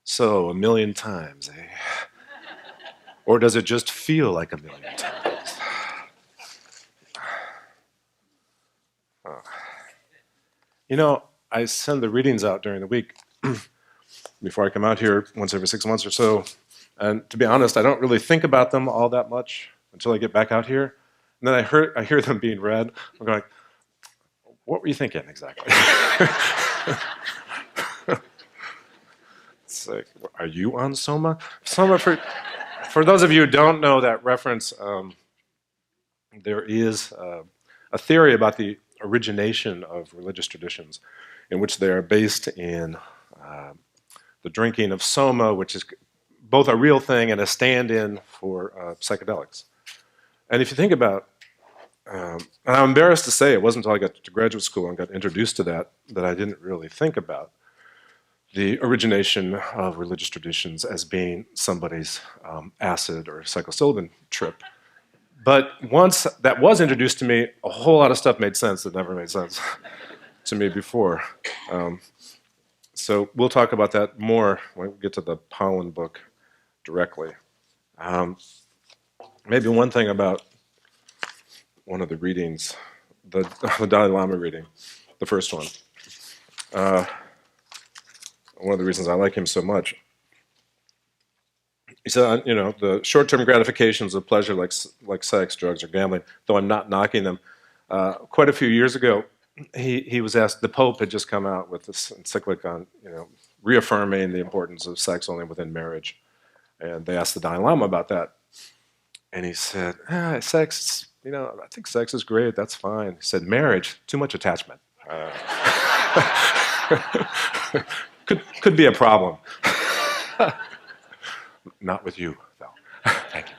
So, a million times, eh? Or does it just feel like a million times? You know, I send the readings out during the week before I come out here once every 6 months or so. And to be honest, I don't really think about them all that much until I get back out here. And then I hear them being read. I'm going, what were you thinking exactly? It's like, are you on Soma? Soma, for those of you who don't know that reference, there is a theory about the origination of religious traditions in which they are based in the drinking of soma, which is both a real thing and a stand-in for psychedelics. And if you think about, and I'm embarrassed to say it wasn't until I got to graduate school and got introduced to that I didn't really think about the origination of religious traditions as being somebody's acid or psilocybin trip. But once that was introduced to me, a whole lot of stuff made sense that never made sense to me before. So we'll talk about that more when we get to the pollen book directly. Maybe one thing about one of the readings, the Dalai Lama reading, the first one. One of the reasons I like him so much. He said, you know, the short-term gratifications of pleasure, like sex, drugs, or gambling, though I'm not knocking them. Quite a few years ago, he was asked. The Pope had just come out with this encyclic on, you know, reaffirming the importance of sex only within marriage, and they asked the Dalai Lama about that, and he said, "Sex, you know, I think sex is great. That's fine." He said, "Marriage, too much attachment. Could be a problem." Not with you, though. Thank you.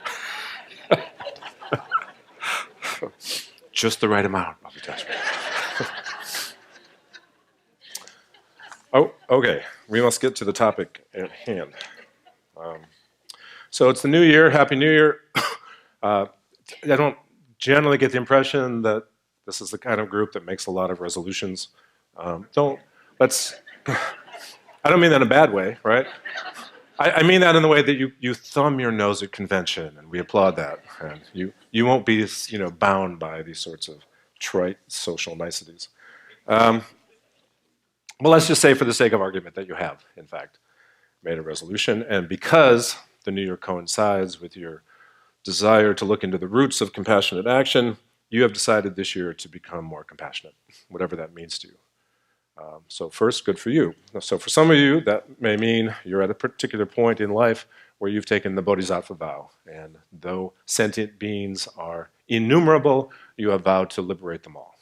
Just the right amount of attachment. Oh, okay. We must get to the topic at hand. So it's the new year. Happy New Year. I don't generally get the impression that this is the kind of group that makes a lot of resolutions. Don't let's. I don't mean that in a bad way, right? I mean that in the way that you thumb your nose at convention, and we applaud that. And you won't be, you know, bound by these sorts of trite social niceties. Well, let's just say, for the sake of argument, that you have, in fact, made a resolution, and because the new year coincides with your desire to look into the roots of compassionate action, you have decided this year to become more compassionate, whatever that means to you. So first, good for you. So for some of you, that may mean you're at a particular point in life where you've taken the Bodhisattva vow, and though sentient beings are innumerable, you have vowed to liberate them all.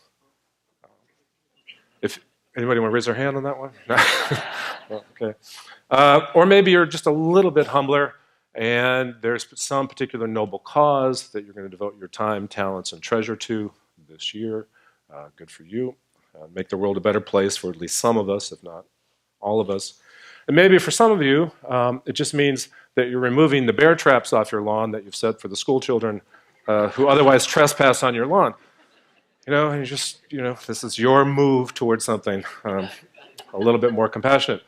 If anybody want to raise their hand on that one? Okay. Or maybe you're just a little bit humbler, and there's some particular noble cause that you're going to devote your time, talents, and treasure to this year. Good for you. Make the world a better place for at least some of us, if not all of us. And maybe for some of you, it just means that you're removing the bear traps off your lawn that you've set for the school children who otherwise trespass on your lawn. You know, and you just, you know, this is your move towards something a little bit more compassionate.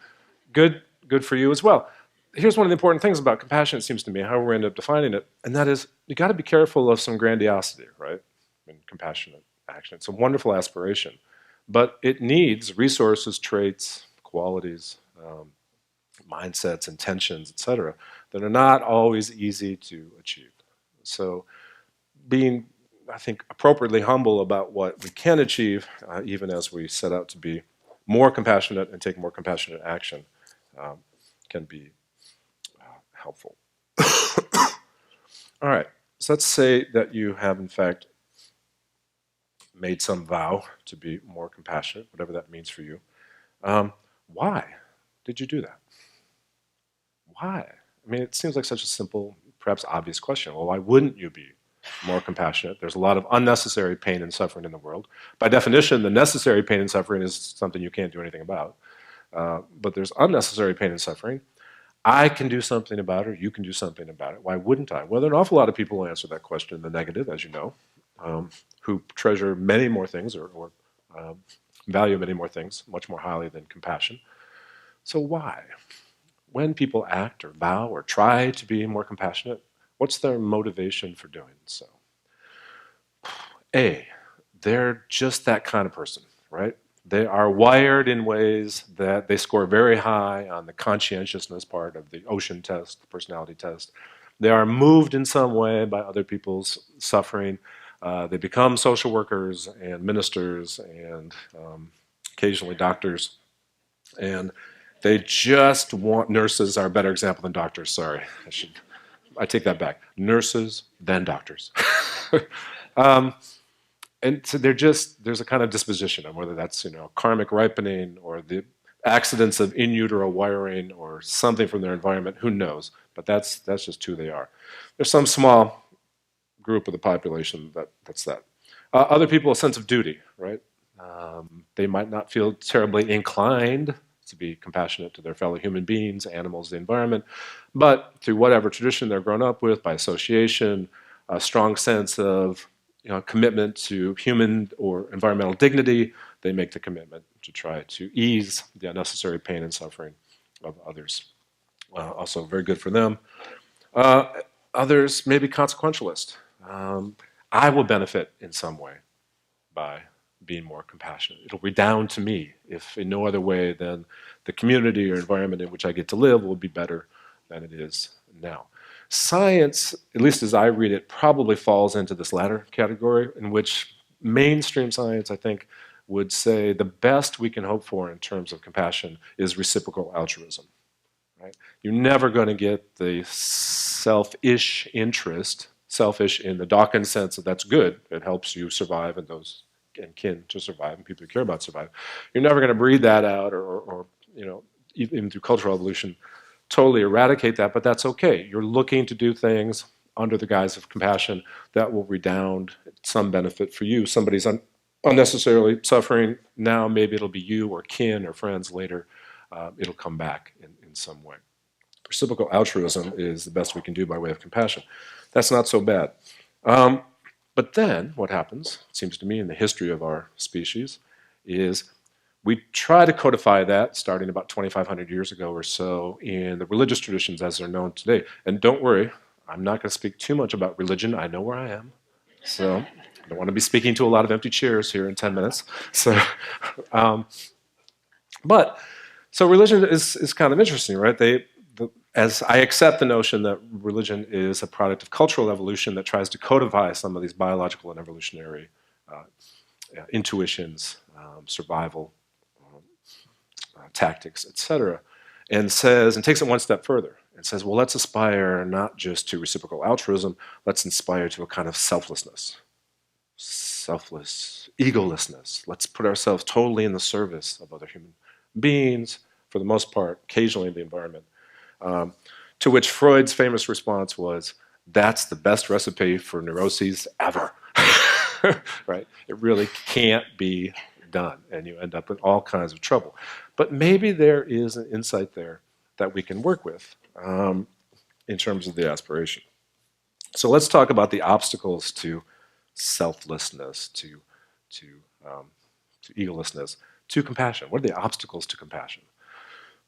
Good for you as well. Here's one of the important things about compassion, it seems to me, how we end up defining it, and that is you got to be careful of some grandiosity, right? In compassionate action. It's a wonderful aspiration. But it needs resources, traits, qualities, mindsets, intentions, etc., that are not always easy to achieve. So being, I think, appropriately humble about what we can achieve, even as we set out to be more compassionate and take more compassionate action, can be helpful. All right, so let's say that you have, in fact, made some vow to be more compassionate, whatever that means for you. Why did you do that? Why? I mean, it seems like such a simple, perhaps obvious question. Well, why wouldn't you be more compassionate? There's a lot of unnecessary pain and suffering in the world. By definition, the necessary pain and suffering is something you can't do anything about. But there's unnecessary pain and suffering. I can do something about it, or you can do something about it. Why wouldn't I? Well, there are an awful lot of people who answer that question in the negative, as you know. Who treasure many more things or value many more things much more highly than compassion. So why? when people act or vow or try to be more compassionate, what's their motivation for doing so? A, they're just that kind of person, right? They are wired in ways that they score very high on the conscientiousness part of the ocean test, the personality test. They are moved in some way by other people's suffering. They become social workers and ministers and occasionally doctors. And they just want, nurses are a better example than doctors, sorry. I take that back. Nurses, then doctors. um, and so there's a kind of disposition on whether that's, karmic ripening or the accidents of in utero wiring or something from their environment, who knows? But that's just who they are. There's some small group of the population that's that. Other people, a sense of duty, right? They might not feel terribly inclined to be compassionate to their fellow human beings, animals, the environment, but through whatever tradition they're grown up with, by association, a strong sense of commitment to human or environmental dignity, they make the commitment to try to ease the unnecessary pain and suffering of others. Also very good for them. Others may be consequentialist. I will benefit in some way by being more compassionate. It'll redound to me, if in no other way, then the community or environment in which I get to live will be better than it is now. Science, at least as I read it, probably falls into this latter category, in which mainstream science, I think, would say the best we can hope for in terms of compassion is reciprocal altruism. Right? You're never going to get the selfish interest, selfish in the Dawkins sense that that's good, it helps you survive and those and kin to survive and people who care about survive. You're never going to breed that out or even through cultural evolution, totally eradicate that, but that's okay. You're looking to do things under the guise of compassion that will redound some benefit for you. Somebody's unnecessarily suffering now, maybe it'll be you or kin or friends later. It'll come back in some way. Reciprocal altruism is the best we can do by way of compassion. That's not so bad. But then what happens, it seems to me, in the history of our species, is we try to codify that starting about 2,500 years ago or so in the religious traditions as they're known today. And don't worry, I'm not going to speak too much about religion. I know where I am. So I don't want to be speaking to a lot of empty chairs here in 10 minutes. So religion is kind of interesting, right? As I accept the notion that religion is a product of cultural evolution that tries to codify some of these biological and evolutionary intuitions, survival tactics, etc., and takes it one step further and says, well, let's aspire not just to reciprocal altruism, let's aspire to a kind of selfless, egolessness. Let's put ourselves totally in the service of other human beings, for the most part, occasionally in the environment. To which Freud's famous response was, that's the best recipe for neuroses ever. Right? It really can't be done, and you end up with all kinds of trouble. But maybe there is an insight there that we can work with in terms of the aspiration. So let's talk about the obstacles to selflessness, to egolessness, to compassion. What are the obstacles to compassion?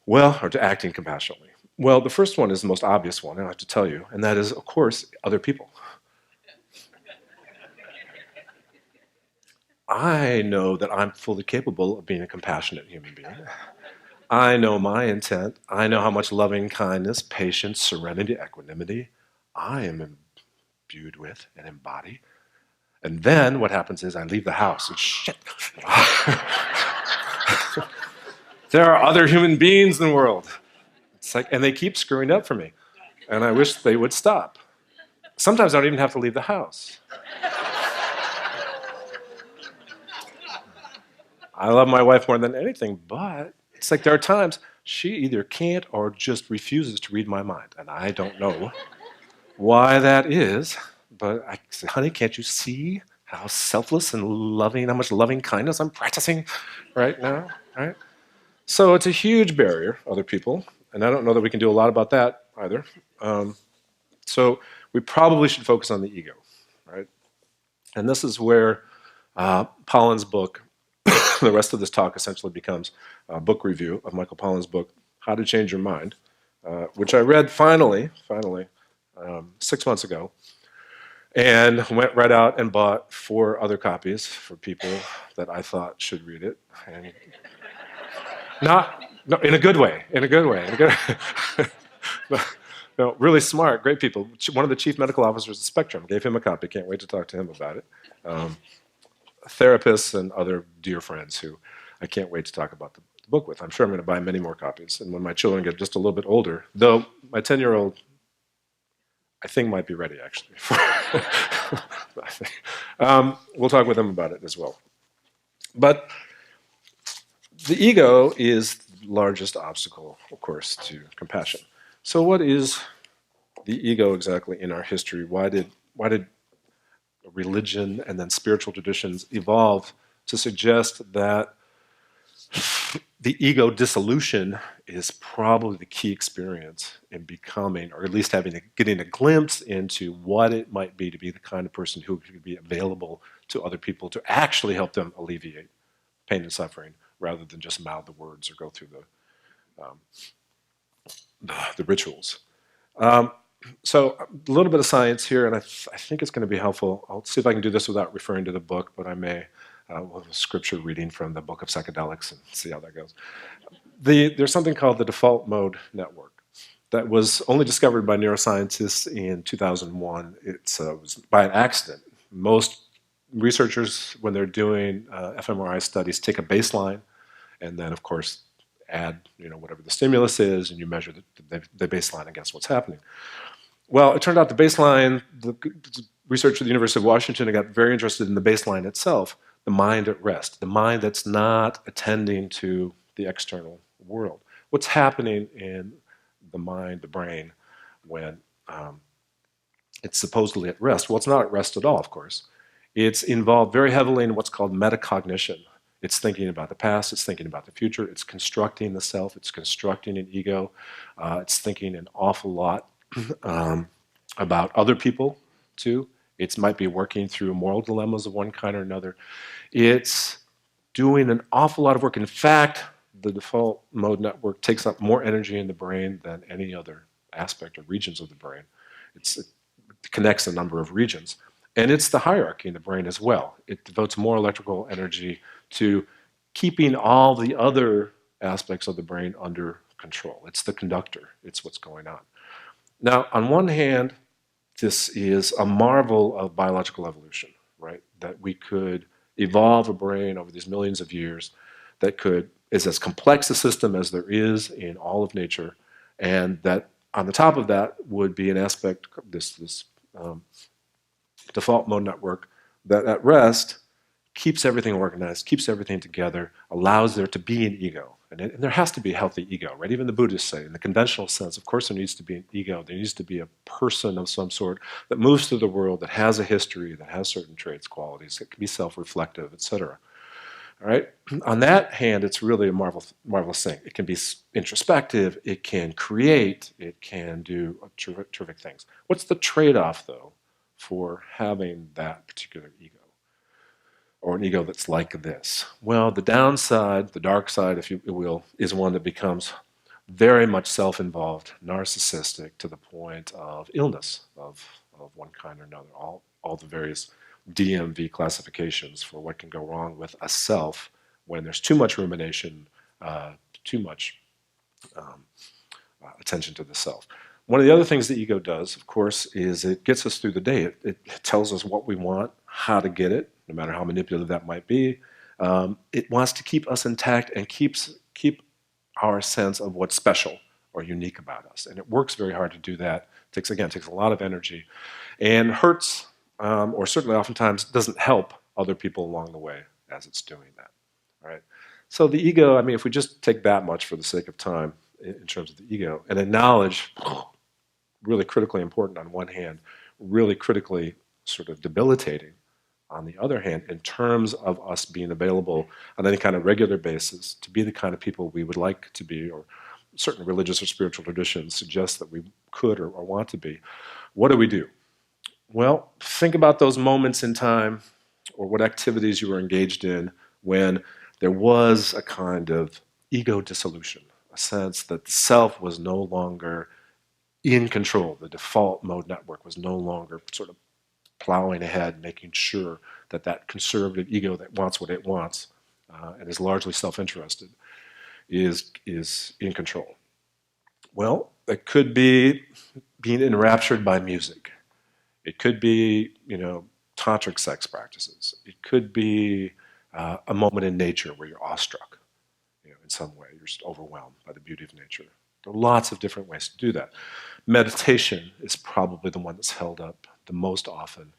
Well, or to acting compassionately. Well, the first one is the most obvious one, I have to tell you, and that is, of course, other people. I know that I'm fully capable of being a compassionate human being. I know my intent. I know how much loving kindness, patience, serenity, equanimity I am imbued with and embody. And then what happens is I leave the house and shit. There are other human beings in the world. It's like, and they keep screwing up for me. And I wish they would stop. Sometimes I don't even have to leave the house. I love my wife more than anything, but it's like there are times she either can't or just refuses to read my mind. And I don't know why that is, but I say, honey, can't you see how selfless and loving, how much loving kindness I'm practicing right now, right? So it's a huge barrier, other people, and I don't know that we can do a lot about that either. So we probably should focus on the ego, right? And this is where Pollan's book, the rest of this talk essentially becomes a book review of Michael Pollan's book, How to Change Your Mind, which I read finally, 6 months ago, and went right out and bought 4 other copies for people that I thought should read it. And not, no, in a good way, in a good way. In a good, no, really smart, great people. One of the chief medical officers at Spectrum gave him a copy. Can't wait to talk to him about it. Therapists and other dear friends who I can't wait to talk about the book with. I'm sure I'm going to buy many more copies. And when my children get just a little bit older, though my 10-year-old, I think, might be ready, actually. We'll talk with them about it as well. But the ego is the largest obstacle, of course, to compassion. So what is the ego exactly in our history? Why did religion and then spiritual traditions evolve to suggest that the ego dissolution is probably the key experience in becoming, or at least getting a glimpse into what it might be to be the kind of person who could be available to other people to actually help them alleviate pain and suffering, rather than just mouth the words or go through the rituals. So a little bit of science here, and I think it's going to be helpful. I'll see if I can do this without referring to the book, but I may. We'll have a scripture reading from the Book of Psychedelics and see how that goes. There's something called the default mode network that was only discovered by neuroscientists in 2001. It was by an accident. Most researchers, when they're doing fMRI studies, take a baseline and then, of course, add whatever the stimulus is, and you measure the baseline against what's happening. Well, it turned out the baseline, the researchers at the University of Washington got very interested in the baseline itself, the mind at rest, the mind that's not attending to the external world. What's happening in the mind, the brain, when it's supposedly at rest? Well, it's not at rest at all, of course. It's involved very heavily in what's called metacognition. It's thinking about the past, it's thinking about the future, it's constructing the self, it's constructing an ego, it's thinking an awful lot about other people, too. It might be working through moral dilemmas of one kind or another. It's doing an awful lot of work. In fact, the default mode network takes up more energy in the brain than any other aspect or regions of the brain. It connects a number of regions. And it's the hierarchy in the brain as well. It devotes more electrical energy to keeping all the other aspects of the brain under control. It's the conductor. It's what's going on. Now, on one hand, this is a marvel of biological evolution, right? That we could evolve a brain over these millions of years that is as complex a system as there is in all of nature, and that on the top of that would be an aspect, this default mode network, that at rest keeps everything organized, keeps everything together, allows there to be an ego. And there has to be a healthy ego, right? Even the Buddhists say, in the conventional sense, of course there needs to be an ego. There needs to be a person of some sort that moves through the world, that has a history, that has certain traits, qualities, that can be self-reflective, etc. All right? On that hand, it's really a marvelous thing. It can be introspective, it can create, it can do terrific things. What's the trade-off, though, for having that particular ego? Or an ego that's like this? Well, the downside, the dark side, if you will, is one that becomes very much self-involved, narcissistic, to the point of illness of one kind or another. All the various DMV classifications for what can go wrong with a self when there's too much rumination, too much attention to the self. One of the other things the ego does, of course, is it gets us through the day. It tells us what we want, how to get it, no matter how manipulative that might be. It wants to keep us intact and keep our sense of what's special or unique about us. And it works very hard to do that. It takes a lot of energy and hurts, or certainly oftentimes doesn't help other people along the way as it's doing that. All right? So the ego, I mean, if we just take that much for the sake of time in terms of the ego, and acknowledge, really critically important on one hand, really critically sort of debilitating on the other hand, in terms of us being available on any kind of regular basis to be the kind of people we would like to be, or certain religious or spiritual traditions suggest that we could or want to be. What do? Well, think about those moments in time or what activities you were engaged in when there was a kind of ego dissolution, a sense that the self was no longer in control. The default mode network was no longer sort of plowing ahead, making sure that that conservative ego that wants what it wants and is largely self-interested is in control. Well, it could be being enraptured by music. It could be, tantric sex practices. It could be a moment in nature where you're awestruck, in some way. You're just overwhelmed by the beauty of nature. There are lots of different ways to do that. Meditation is probably the one that's held up the most often.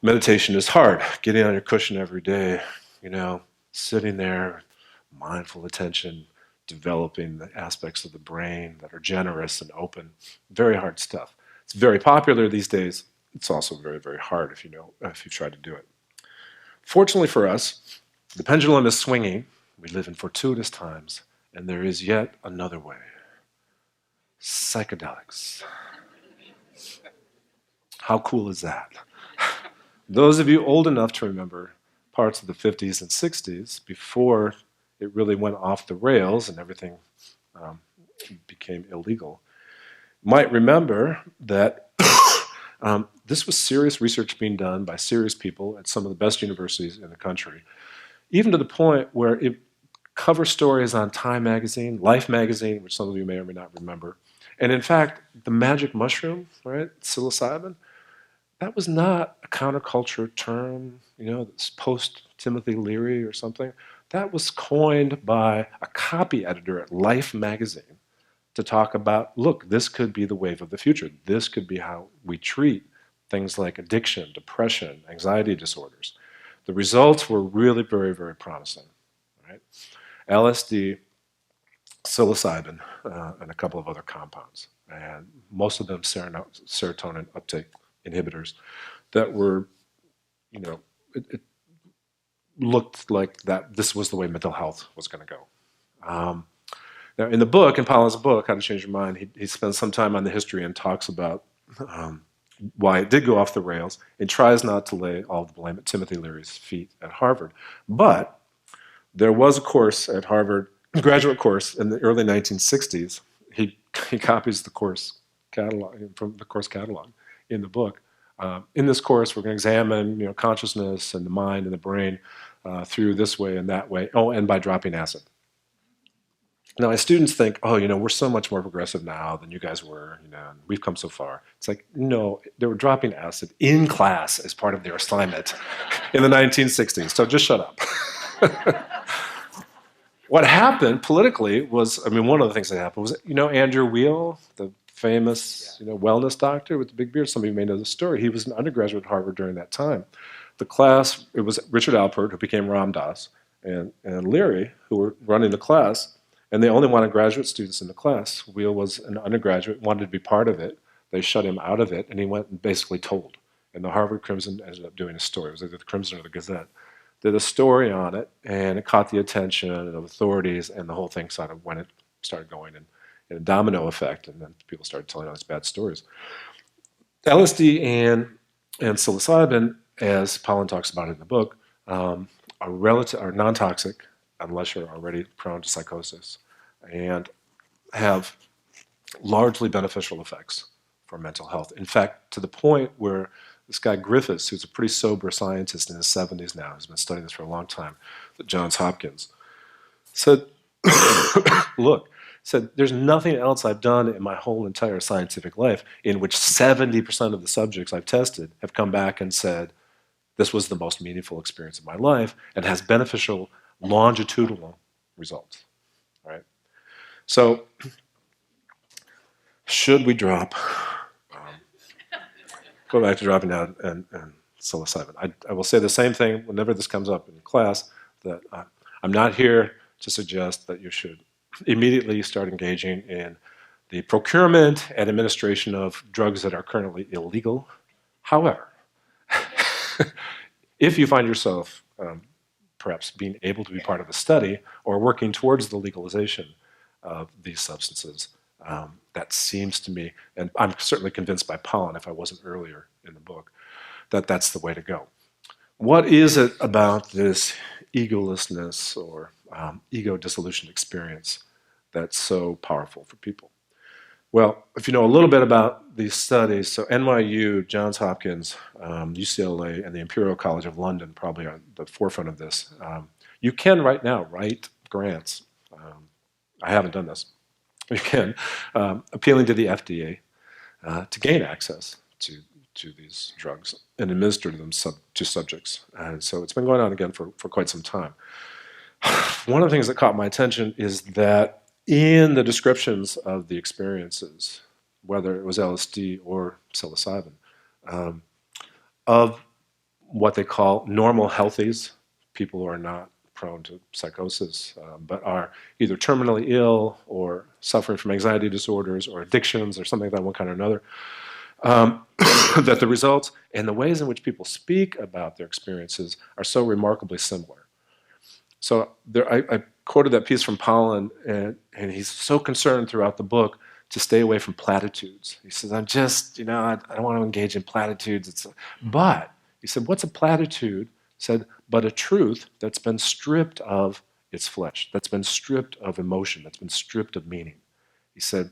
Meditation is hard. Getting on your cushion every day, sitting there, mindful attention, developing the aspects of the brain that are generous and open. Very hard stuff. It's very popular these days. It's also very, very hard if you've tried to do it. Fortunately for us, the pendulum is swinging. We live in fortuitous times, and there is yet another way. Psychedelics. How cool is that? Those of you old enough to remember parts of the 50s and 60s, before it really went off the rails and everything became illegal, might remember that this was serious research being done by serious people at some of the best universities in the country, even to the point where it cover stories on Time magazine, Life magazine, which some of you may or may not remember. And in fact, the magic mushroom, right, psilocybin, that was not a counterculture term, that's post Timothy Leary or something. That was coined by a copy editor at Life magazine to talk about, look, this could be the wave of the future. This could be how we treat things like addiction, depression, anxiety disorders. The results were really very, very promising. Right? LSD, psilocybin, and a couple of other compounds, and most of them serotonin uptake inhibitors that were, it looked like that this was the way mental health was going to go. Now, in the book, in Pollan's book, How to Change Your Mind, he spends some time on the history and talks about why it did go off the rails, and tries not to lay all the blame at Timothy Leary's feet at Harvard. But there was a course at Harvard, a graduate course in the early 1960s. He copies the course catalog from the course catalog in the book. In this course, we're going to examine consciousness and the mind and the brain through this way and that way. Oh, and by dropping acid. Now, my students think, we're so much more progressive now than you guys were, and we've come so far. It's like, no, they were dropping acid in class as part of their assignment in the 1960s, so just shut up. What happened politically was, one of the things that happened was, Andrew Weil, the famous, wellness doctor with the big beard. Some of you may know the story. He was an undergraduate at Harvard during that time. The class, it was Richard Alpert, who became Ram Dass, and Leary, who were running the class, and they only wanted graduate students in the class. Weil was an undergraduate, wanted to be part of it. They shut him out of it, and he went and basically told. And the Harvard Crimson ended up doing a story. It was either the Crimson or the Gazette. Did a story on it, and it caught the attention of authorities, and the whole thing sort of started going in a domino effect, and then people started telling all these bad stories. LSD and psilocybin, as Pollan talks about in the book, are non-toxic unless you're already prone to psychosis, and have largely beneficial effects for mental health. In fact, to the point where this guy Griffiths, who's a pretty sober scientist in his 70s now, has been studying this for a long time, at Johns Hopkins, said, there's nothing else I've done in my whole entire scientific life in which 70% of the subjects I've tested have come back and said, this was the most meaningful experience of my life and has beneficial longitudinal results. Right? So, should we drop? Go back to dropping out and psilocybin. I will say the same thing whenever this comes up in class, that I'm not here to suggest that you should immediately start engaging in the procurement and administration of drugs that are currently illegal. However, if you find yourself perhaps being able to be part of a study or working towards the legalization of these substances, that seems to me, and I'm certainly convinced by Pollan, if I wasn't earlier in the book, that that's the way to go. What is it about this egolessness or ego dissolution experience that's so powerful for people? Well, if you know a little bit about these studies, so NYU, Johns Hopkins, UCLA, and the Imperial College of London probably are at the forefront of this. You can right now write grants. I haven't done this. You can, appealing to the FDA to gain access to these drugs and administer them to subjects. And so it's been going on again for quite some time. One of the things that caught my attention is that in the descriptions of the experiences, whether it was LSD or psilocybin, um, of what they call normal healthies, people who are not prone to psychosis, but are either terminally ill or suffering from anxiety disorders or addictions or something of that one kind or another, that the results and the ways in which people speak about their experiences are so remarkably similar. So there, I quoted that piece from Pollan, and he's so concerned throughout the book to stay away from platitudes. He says, I'm just, I don't want to engage in platitudes. But, he said, what's a platitude? He said, but a truth that's been stripped of its flesh, that's been stripped of emotion, that's been stripped of meaning. He said,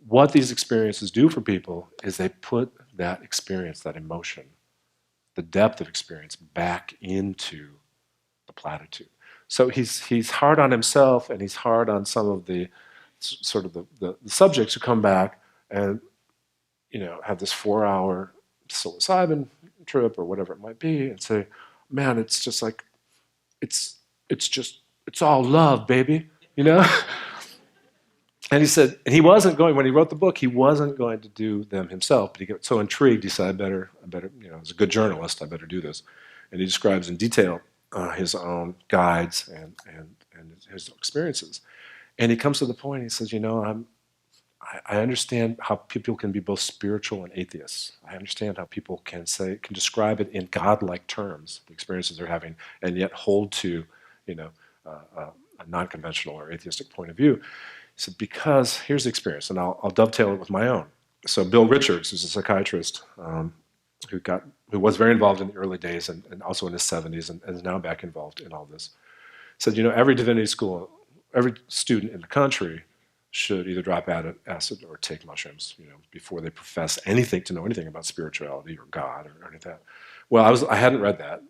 what these experiences do for people is they put that experience, that emotion, the depth of experience back into the platitude. So he's hard on himself, and he's hard on some of the sort of the subjects who come back and have this 4-hour psilocybin trip or whatever it might be, and say, "Man, it's just like it's it's all love, baby," you know. And he said, and he wasn't going, when he wrote the book, he wasn't going to do them himself, but he got so intrigued, he said, I better, as a good journalist, I better do this. And he describes in detail his own guides and his experiences. And he comes to the point, he says, I understand how people can be both spiritual and atheists. I understand how people can describe it in godlike terms, the experiences they're having, and yet hold to, a non-conventional or atheistic point of view. He said, because here's the experience, and I'll dovetail it with my own. So Bill Richards, who's a psychiatrist who was very involved in the early days and also in his 70s and is now back involved in all this, said, every divinity school, every student in the country should either drop acid or take mushrooms, before they profess anything to know anything about spirituality or God or anything like that. Well, I hadn't read that,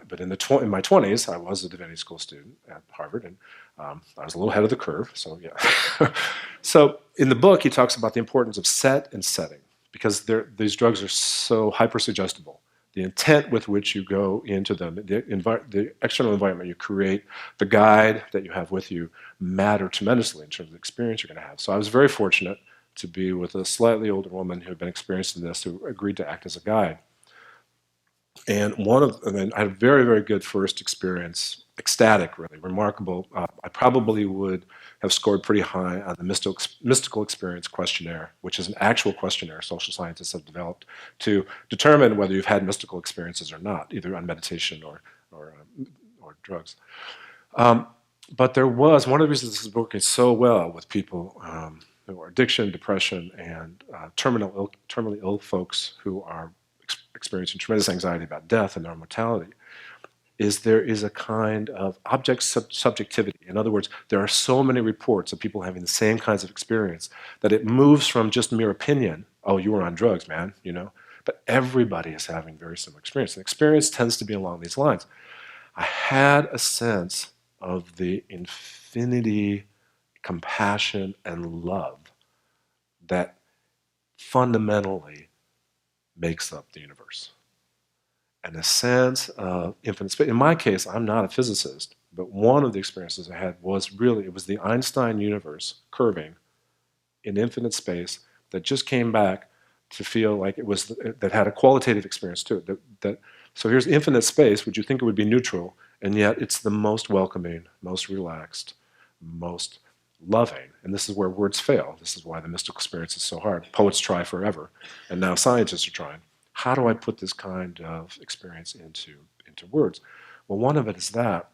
but in my 20s, I was a divinity school student at Harvard, and I was a little ahead of the curve. So yeah. So in the book, he talks about the importance of set and setting, because these drugs are so hypersuggestible. The intent with which you go into them, the external environment you create, the guide that you have with you matter tremendously in terms of the experience you're going to have. So I was very fortunate to be with a slightly older woman who had been experiencing this, who agreed to act as a guide. And I had a very, very good first experience, ecstatic, really, remarkable. I probably would have scored pretty high on the mystical experience questionnaire, which is an actual questionnaire social scientists have developed to determine whether you've had mystical experiences or not, either on meditation or drugs. But there was, one of the reasons this is working so well with people who are addiction, depression, and terminally ill folks who are experiencing tremendous anxiety about death and their mortality, is there is a kind of object subjectivity. In other words, there are so many reports of people having the same kinds of experience that it moves from just mere opinion, oh, you were on drugs, man, but everybody is having very similar experience. And experience tends to be along these lines. I had a sense of the infinity, compassion, and love that fundamentally makes up the universe. And a sense of infinite space. In my case, I'm not a physicist, but one of the experiences I had was it was the Einstein universe curving in infinite space that just came back to feel like that had a qualitative experience to it. So here's infinite space, would you think it would be neutral, and yet it's the most welcoming, most relaxed, most loving. And this is where words fail. This is why the mystical experience is so hard. Poets try forever, and now scientists are trying. How do I put this kind of experience into words? Well, one of it is that,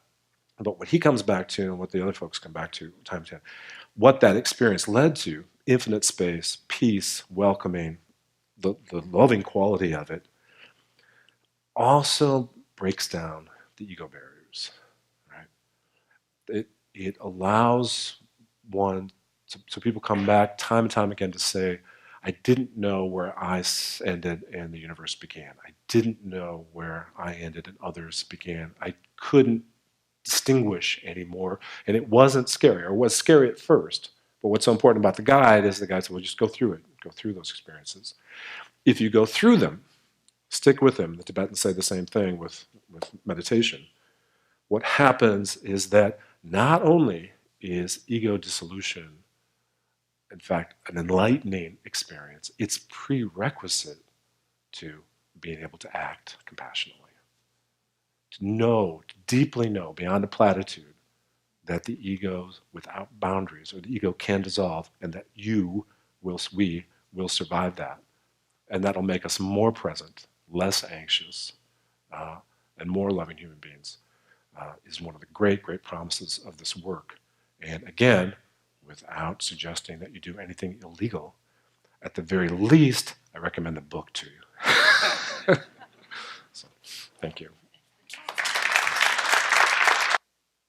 but what he comes back to and what the other folks come back to time and time, what that experience led to, infinite space, peace, welcoming, the loving quality of it, also breaks down the ego barriers. Right? It allows one So people come back time and time again to say, I didn't know where I ended and the universe began. I didn't know where I ended and others began. I couldn't distinguish anymore, and it wasn't scary, or it was scary at first. But what's so important about the guide is the guide said, well, just go through it, go through those experiences. If you go through them, stick with them. The Tibetans say the same thing with meditation. What happens is that not only is ego dissolution, in fact, an enlightening experience, it's prerequisite to being able to act compassionately. To know, to deeply know, beyond a platitude, that the ego without boundaries, or the ego can dissolve, and that we will survive that. And that'll make us more present, less anxious, and more loving human beings, is one of the great, great promises of this work. And again, without suggesting that you do anything illegal, at the very least, I recommend the book to you. So, thank you.